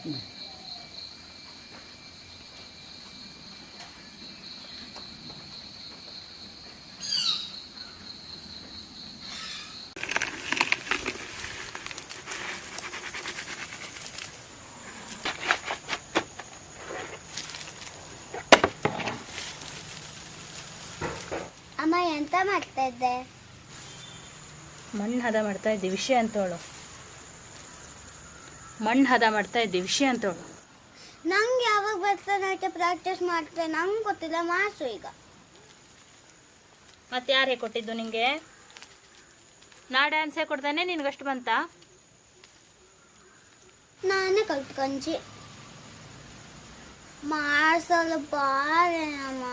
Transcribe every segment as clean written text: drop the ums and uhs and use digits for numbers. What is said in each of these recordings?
ಅಮ್ಮ ಎಂತ ಮಾಡ್ತಾ ಇದ್ದೆ? ಮಣ್ಣು ಹದ ಮಾಡ್ತಾ ಇದ್ದೆ, ವಿಷಯ ಅಂತೋಳು. ಮಣ್ಣು ಹದ ಮಾಡ್ತಾ ಇದ್ದೆ, ವಿಷಯ ಅಂತೋಳು. ನಂಗೆ ಯಾವಾಗ ಭರತನಾಟ್ಯ ಪ್ರಾಕ್ಟೀಸ್ ಮಾಡ್ತೇನೆ ನಂಗೆ ಗೊತ್ತಿಲ್ಲ, ಮಾಸು ಈಗ. ಮತ್ತೆ ಯಾರೇ ಕೊಟ್ಟಿದ್ದು ನಿಂಗೆ? ನಾ ಡ್ಯಾನ್ಸೇ ಕೊಡ್ತಾನೆ, ನಿನ್ಗಷ್ಟು ಬಂತ? ನಾನೇ ಕಲ್ತ್ಕೊಂಚಿ ಮಾಡ್ಸಲು ಬಾರೇನಮ್ಮ.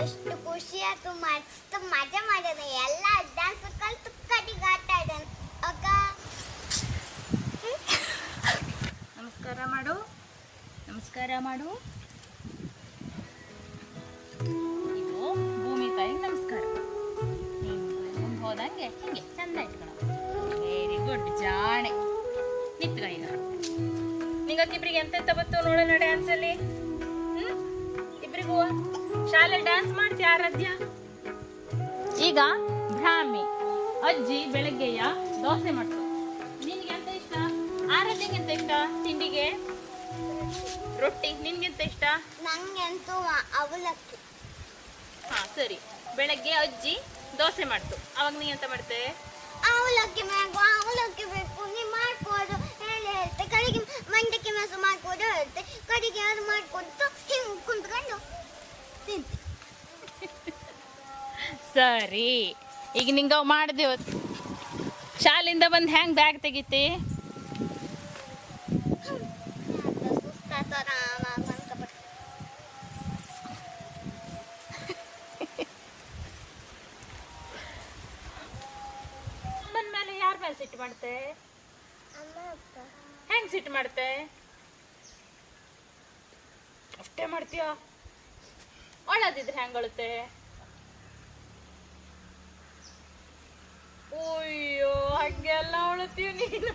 ಎಷ್ಟು ಖುಷಿ ಆಯ್ತು, ಮಸ್ತ್ ಮಜಾ ಮಾಡಿದೆ. ಎಲ್ಲ ಡ್ಯಾನ್ಸ್ ಕಲ್ತು ಕಡಿಗೆ ಆಟ ಆಡೋಣ. ಅಕ್ಕ ನಮಸ್ಕಾರ ಮಾಡು, ನಮಸ್ಕಾರ ಮಾಡು. ಇದು ಭೂಮಿ ತಾಯಿಗೆ ನಮಸ್ಕಾರ. ಮುಂದೆ ಹೋದಂಗೆ ಹಿಂಗೆ ಚಂದ ಇಟ್ಕೊಳ. ವೆರಿ ಗುಡ್, ಜಾಣೆ. ನಿತ್ಗ ಈಗ ನಿಂಗಕ್ಕಿಬ್ರಿಗೆ ಎಂತೆಂತ ಬತ್ತು ನೋಡೋಣ ಡ್ಯಾನ್ಸಲ್ಲಿ. ಇಬ್ರಿಗೂ ಶಾಲೆ ಡ್ಯಾನ್ಸ್ ಮಾಡ್ತೀಯ ಆರಾಧ್ಯ? ಈಗ ಬ್ರಾಹ್ಮಿ ಅಜ್ಜಿ ಬೆಳಗ್ಗೆಯ ದೋಸೆ ಮಾಡ್ತು. ನಿನ್ಗೆ ಎಂತ ಇಷ್ಟ? ಆರಾಧ್ಯಂಗೆ ಎಂತ ಇಷ್ಟ ತಿಂಡಿಗೆ? ರೊಟ್ಟಿ. ನಿನ್ಗೆಂತ ಇಷ್ಟ? ನಂಗೆಂತೂ ಅವಲಕ್ಕಿ. ಹಾ ಸರಿ, ಬೆಳಗ್ಗೆ ಅಜ್ಜಿ ದೋಸೆ ಮಾಡ್ತು, ಅವಾಗ ನೀ ಎಂತ ಮಾಡ್ತೆ? ಅವಲಕ್ಕಿ ಬೇಕು, ಅವಲಕ್ಕಿ ಬೇಕು. ನೀ ಮಾಡ್ಕೊಡು ಹೇಳಿ ಹೇಳ್ತೆ. ಕಡೆಗೆ ಮಂಡಕ್ಕಿ ಮೆಸು ಮಾಡ್ಕೊಡು ಹೇಳ್ತೆ. ಕಡೆಗೆ ಅದು ಮಾಡ್ಕೊಟ್ಟು ಹಿಂಗೆ ಕುಂತ್ಕೊಂಡು ತಿಂತಿ. ಸರಿ, ಈಗ ನಿಂಗೆ ಅವು ಮಾಡಿದೆವು. ಶಾಲೆಯಿಂದ ಬಂದು ಹೆಂಗೆ ಬ್ಯಾಗ್ ತೆಗಿತಿ? ಬಂದ್ಮೇಲೆ ಯಾರ ಮೇಲೆ ಸಿಟ್ಟು ಮಾಡ್ತೆ? ಹೆಂಗ್ ಸಿಟ್ಟು ಮಾಡ್ತೆ? ಅಷ್ಟೇ ಮಾಡ್ತೀಯ? ಒಳ್ಳದಿದ್ರೆ ಹೆಂಗ್ ಅಳುತ್ತೆ? ಅಯ್ಯೋ, ಹಂಗೆಲ್ಲ ಅಳುತ್ತೀಯ ನೀನು.